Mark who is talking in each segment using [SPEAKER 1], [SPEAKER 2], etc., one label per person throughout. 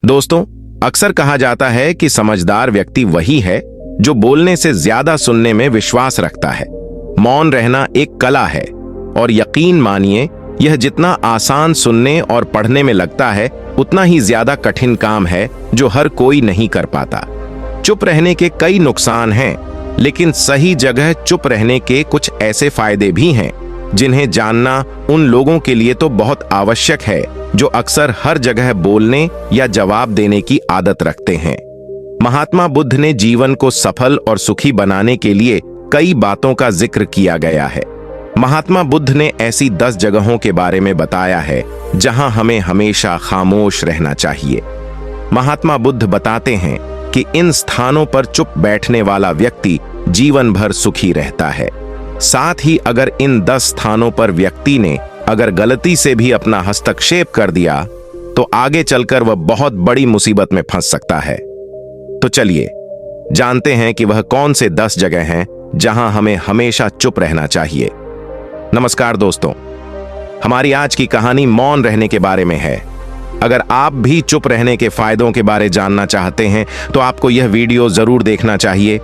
[SPEAKER 1] दोस्तों, अक्सर कहा जाता है कि समझदार व्यक्ति वही है जो बोलने से ज्यादा सुनने में विश्वास रखता है। मौन रहना एक कला है और यकीन मानिए, यह जितना आसान सुनने और पढ़ने में लगता है उतना ही ज्यादा कठिन काम है जो हर कोई नहीं कर पाता। चुप रहने के कई नुकसान हैं, लेकिन सही जगह चुप रहने के कुछ ऐसे फायदे भी हैं जिन्हें जानना उन लोगों के लिए तो बहुत आवश्यक है जो अक्सर हर जगह बोलने या जवाब देने की आदत रखते हैं। महात्मा बुद्ध ने जीवन को सफल और सुखी बनाने के लिए कई बातों का जिक्र किया गया है। महात्मा बुद्ध ने ऐसी 10 जगहों के बारे में बताया है जहां हमें हमेशा खामोश रहना चाहिए। महात्मा बुद्ध बताते हैं कि इन स्थानों पर चुप बैठने वाला व्यक्ति जीवन भर सुखी रहता है। साथ ही अगर इन 10 स्थानों पर व्यक्ति ने अगर गलती से भी अपना हस्तक्षेप कर दिया तो आगे चलकर वह बहुत बड़ी मुसीबत में फंस सकता है। तो चलिए जानते हैं कि वह कौन से 10 जगह हैं जहां हमें हमेशा चुप रहना चाहिए। नमस्कार दोस्तों, हमारी आज की कहानी मौन रहने के बारे में है। अगर आप भी चुप रहने के फायदों के बारे जानना चाहते हैं तो आपको यह वीडियो जरूर देखना चाहिए।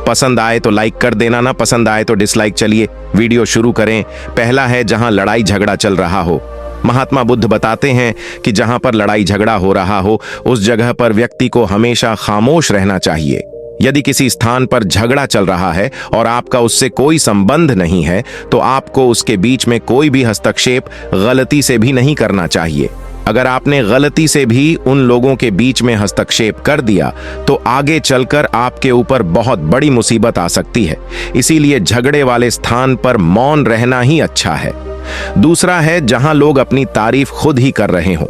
[SPEAKER 1] पसंद आए तो लाइक कर देना, ना पसंद आए तो डिसलाइक। चलिए वीडियो शुरू करें। पहला है जहां लड़ाई झगड़ा चल रहा हो। महात्मा बुद्ध बताते हैं कि जहां पर लड़ाई झगड़ा हो रहा हो उस जगह पर व्यक्ति को हमेशा खामोश रहना चाहिए। यदि किसी स्थान पर झगड़ा चल रहा है और आपका उससे कोई संबंध नहीं है तो आपको उसके बीच में कोई भी हस्तक्षेप गलती से भी नहीं करना चाहिए। अगर आपने गलती से भी उन लोगों के बीच में हस्तक्षेप कर दिया तो आगे चलकर आपके ऊपर बहुत बड़ी मुसीबत आ सकती है। इसीलिए झगड़े वाले स्थान पर मौन रहना ही अच्छा है। दूसरा है जहां लोग अपनी तारीफ खुद ही कर रहे हों।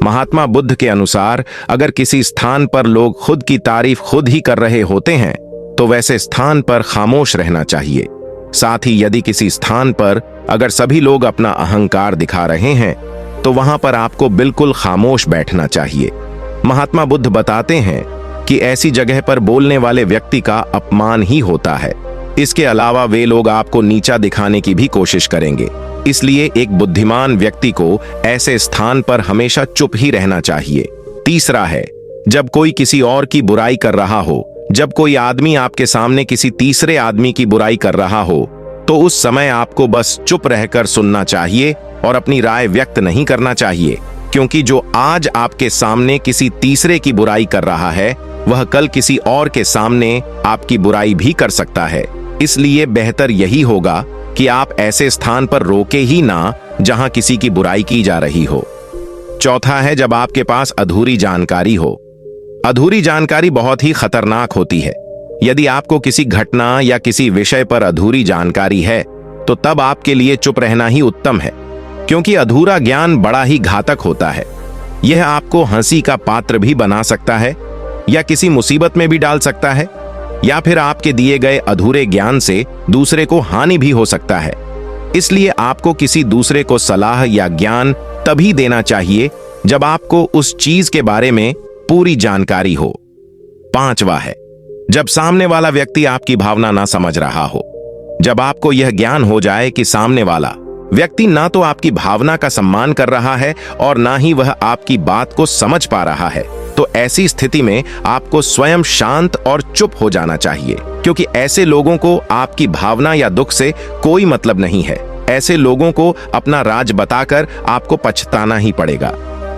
[SPEAKER 1] महात्मा बुद्ध के अनुसार अगर किसी स्थान पर लोग खुद की तारीफ खुद ही कर रहे होते हैं तो वैसे स्थान पर खामोश रहना चाहिए। साथ ही यदि किसी स्थान पर अगर सभी लोग अपना अहंकार दिखा रहे हैं तो वहां पर आपको बिल्कुल खामोश बैठना चाहिए। महात्मा बुद्ध बताते हैं कि ऐसी जगह पर बोलने वाले व्यक्ति का अपमान ही होता है। इसके अलावा वे लोग आपको नीचा दिखाने की भी कोशिश करेंगे। इसलिए एक बुद्धिमान व्यक्ति को ऐसे स्थान पर हमेशा चुप ही रहना चाहिए। तीसरा है जब कोई किसी और की बुराई कर रहा हो। जब कोई आदमी आपके सामने किसी तीसरे आदमी की बुराई कर रहा हो तो उस समय आपको बस चुप रहकर सुनना चाहिए और अपनी राय व्यक्त नहीं करना चाहिए, क्योंकि जो आज आपके सामने किसी तीसरे की बुराई कर रहा है वह कल किसी और के सामने आपकी बुराई भी कर सकता है। इसलिए बेहतर यही होगा कि आप ऐसे स्थान पर रोके ही ना जहां किसी की बुराई की जा रही हो। चौथा है जब आपके पास अधूरी जानकारी हो। अधूरी जानकारी बहुत ही खतरनाक होती है। यदि आपको किसी घटना या किसी विषय पर अधूरी जानकारी है तो तब आपके लिए चुप रहना ही उत्तम है, क्योंकि अधूरा ज्ञान बड़ा ही घातक होता है। यह आपको हंसी का पात्र भी बना सकता है या किसी मुसीबत में भी डाल सकता है, या फिर आपके दिए गए अधूरे ज्ञान से दूसरे को हानि भी हो सकता है। इसलिए आपको किसी दूसरे को सलाह या ज्ञान तभी देना चाहिए जब आपको उस चीज के बारे में पूरी जानकारी हो। पांचवा है जब सामने वाला व्यक्ति आपकी भावना ना समझ रहा हो। जब आपको यह ज्ञान हो जाए कि सामने वाला व्यक्ति ना तो आपकी भावना का सम्मान कर रहा है और ना ही वह आपकी बात को समझ पा रहा है, तो ऐसी स्थिति में आपको स्वयं शांत और चुप हो जाना चाहिए, क्योंकि ऐसे लोगों को आपकी भावना या दुख से कोई मतलब नहीं है। ऐसे लोगों को अपना राज बताकर आपको पछताना ही पड़ेगा।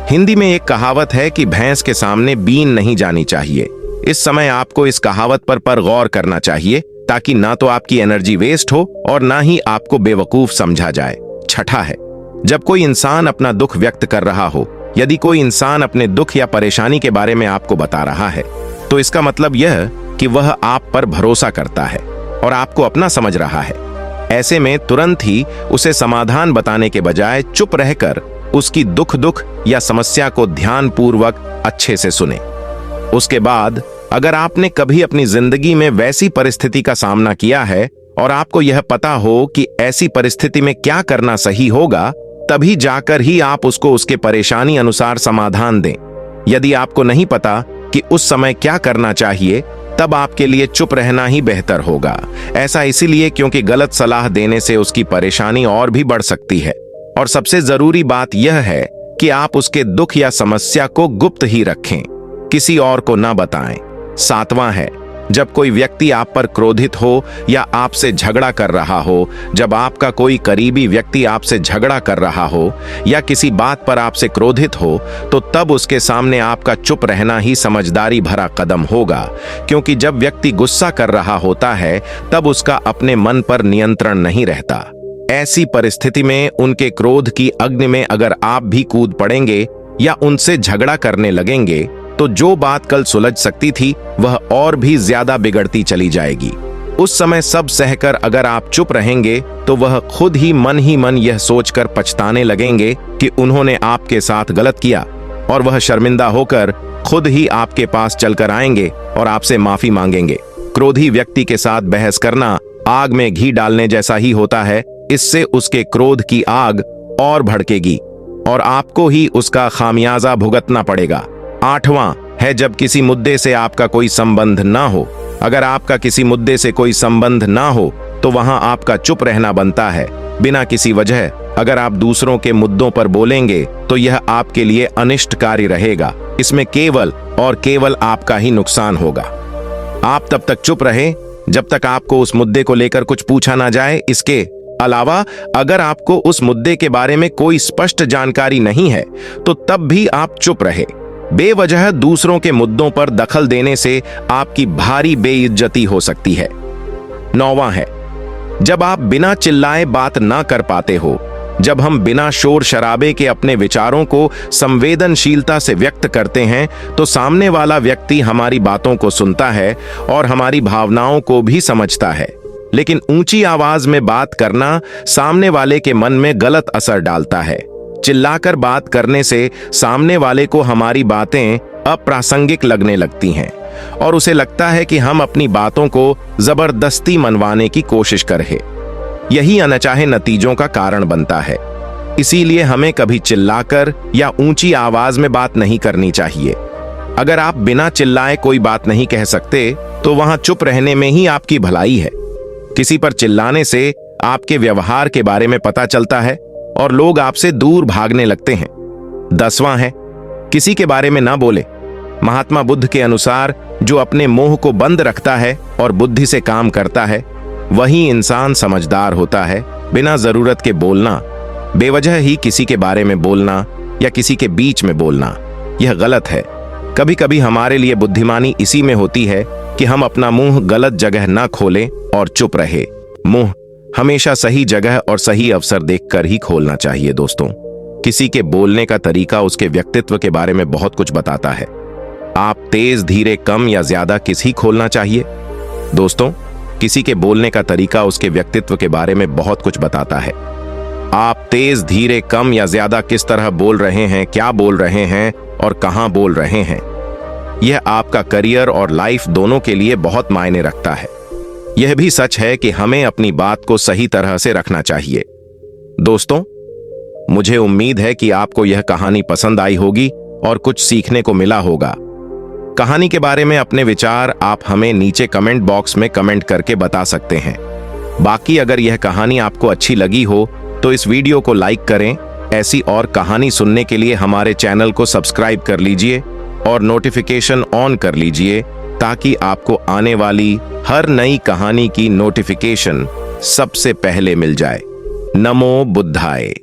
[SPEAKER 1] हिंदी में एक कहावत है कि भैंस के सामने बीन नहीं जानी चाहिए। इस समय आपको इस कहावत पर गौर करना चाहिए ताकि ना तो आपकी एनर्जी वेस्ट हो और ना ही आपको बेवकूफ समझा जाए। छठा है जब कोई इंसान अपना दुख व्यक्त कर रहा हो। यदि कोई इंसान अपने दुख या परेशानी के बारे में आपको बता रहा है तो इसका मतलब यह कि वह आप पर भरोसा करता है और आपको अपना समझ रहा है। ऐसे में तुरंत ही उसे समाधान बताने के बजाय चुप रहकर उसकी दुख या समस्या को ध्यानपूर्वक अच्छे से सुने। उसके बाद अगर आपने कभी अपनी जिंदगी में वैसी परिस्थिति का सामना किया है और आपको यह पता हो कि ऐसी परिस्थिति में क्या करना सही होगा, तभी जाकर ही आप उसको उसके परेशानी अनुसार समाधान दें। यदि आपको नहीं पता कि उस समय क्या करना चाहिए, तब आपके लिए चुप रहना ही बेहतर होगा। ऐसा इसीलिए क्योंकि गलत सलाह देने से उसकी परेशानी और भी बढ़ सकती है। और सबसे जरूरी बात यह है कि आप उसके दुख या समस्या को गुप्त ही रखें, किसी और को ना बताएं। 7वां है, जब कोई व्यक्ति आप पर क्रोधित हो या आपसे झगड़ा कर रहा हो, जब आपका कोई करीबी व्यक्ति आपसे झगड़ा कर रहा हो या किसी बात पर आपसे क्रोधित हो, तो तब उसके सामने आपका चुप रहना ही समझदारी भरा कदम होगा, क्योंकि जब व्यक्ति गुस्सा कर रहा होता है तब उसका अपने मन पर नियंत्रण नहीं रहता। ऐसी परिस्थिति में उनके क्रोध की अग्नि में अगर आप भी कूद पड़ेंगे या उनसे झगड़ा करने लगेंगे, तो जो बात कल सुलझ सकती थी वह और भी ज्यादा बिगड़ती चली जाएगी। उस समय सब सहकर अगर आप चुप रहेंगे तो वह खुद ही मन यह सोचकर पछताने लगेंगे कि उन्होंने आपके साथ गलत किया, और वह शर्मिंदा होकर खुद ही आपके पास चलकर आएंगे और आपसे माफी मांगेंगे। क्रोधी व्यक्ति के साथ बहस करना आग में घी डालने जैसा ही होता है। इससे उसके क्रोध की आग और भड़केगी और आपको ही उसका खामियाजा भुगतना पड़ेगा। 8वां है, जब किसी मुद्दे से आपका कोई संबंध ना हो। अगर आपका किसी मुद्दे से कोई संबंध ना हो तो वहां आपका चुप रहना बनता है, बिना किसी वजह। अगर आप दूसरों के मुद्दों पर बोलेंगे तो यह आपके लिए अनिष्टकारी रहेगा। इसमें केवल और केवल आपका ही नुकसान होगा। आप तब तक चुप रहे जब तक आपको उस मुद्दे को लेकर कुछ पूछा ना जाए। इसके अलावा अगर आपको उस मुद्दे के बारे में कोई स्पष्ट जानकारी नहीं है तो तब भी आप चुप रहे। बेवजह दूसरों के मुद्दों पर दखल देने से आपकी भारी बेइज्जती हो सकती है। 9वां है, जब आप बिना चिल्लाए बात ना कर पाते हो। जब हम बिना शोर शराबे के अपने विचारों को संवेदनशीलता से व्यक्त करते हैं तो सामने वाला व्यक्ति हमारी बातों को सुनता है और हमारी भावनाओं को भी समझता है। लेकिन ऊंची आवाज में बात करना सामने वाले के मन में गलत असर डालता है। चिल्लाकर बात करने से सामने वाले को हमारी बातें अप्रासंगिक लगने लगती हैं और उसे लगता है कि हम अपनी बातों को जबरदस्ती मनवाने की कोशिश कर रहे। यही अनचाहे नतीजों का कारण बनता है। इसीलिए हमें कभी चिल्लाकर या ऊंची आवाज में बात नहीं करनी चाहिए। अगर आप बिना चिल्लाए कोई बात नहीं कह सकते तो वहां चुप रहने में ही आपकी भलाई है। किसी पर चिल्लाने से आपके व्यवहार के बारे में पता चलता है और लोग आपसे दूर भागने लगते हैं। 10वां है, किसी के बारे में ना बोले। महात्मा बुद्ध के अनुसार जो अपने मोह को बंद रखता है और बुद्धि से काम करता है वही इंसान समझदार होता है। बिना जरूरत के बोलना, बेवजह ही किसी के बारे में बोलना या किसी के बीच में बोलना, यह गलत है। कभी कभी हमारे लिए बुद्धिमानी इसी में होती है कि हम अपना मुंह गलत जगह ना खोलें और चुप रहे। मुंह हमेशा सही जगह और सही अवसर देखकर ही खोलना चाहिए। दोस्तों, किसी के बोलने का तरीका उसके व्यक्तित्व के बारे में बहुत कुछ बताता है। आप तेज, धीरे, कम या ज्यादा किस ही खोलना चाहिए? दोस्तों, किसी के बोलने का तरीका उसके व्यक्तित्व के बारे में बहुत कुछ बताता है। आप तेज, धीरे, कम या ज्यादा किस तरह बोल रहे हैं, क्या बोल रहे हैं और कहां बोल रहे हैं, यह आपका करियर और लाइफ दोनों के लिए बहुत मायने रखता है। यह भी सच है कि हमें अपनी बात को सही तरह से रखना चाहिए। दोस्तों, मुझे उम्मीद है कि आपको यह कहानी पसंद आई होगी और कुछ सीखने को मिला होगा। कहानी के बारे में अपने विचार आप हमें नीचे कमेंट बॉक्स में कमेंट करके बता सकते हैं। बाकी अगर यह कहानी आपको अच्छी लगी हो तो इस वीडियो को लाइक करें। ऐसी और कहानी सुनने के लिए हमारे चैनल को सब्सक्राइब कर लीजिए और नोटिफिकेशन ऑन कर लीजिए ताकि आपको आने वाली हर नई कहानी की नोटिफिकेशन सबसे पहले मिल जाए। नमो बुद्धाय।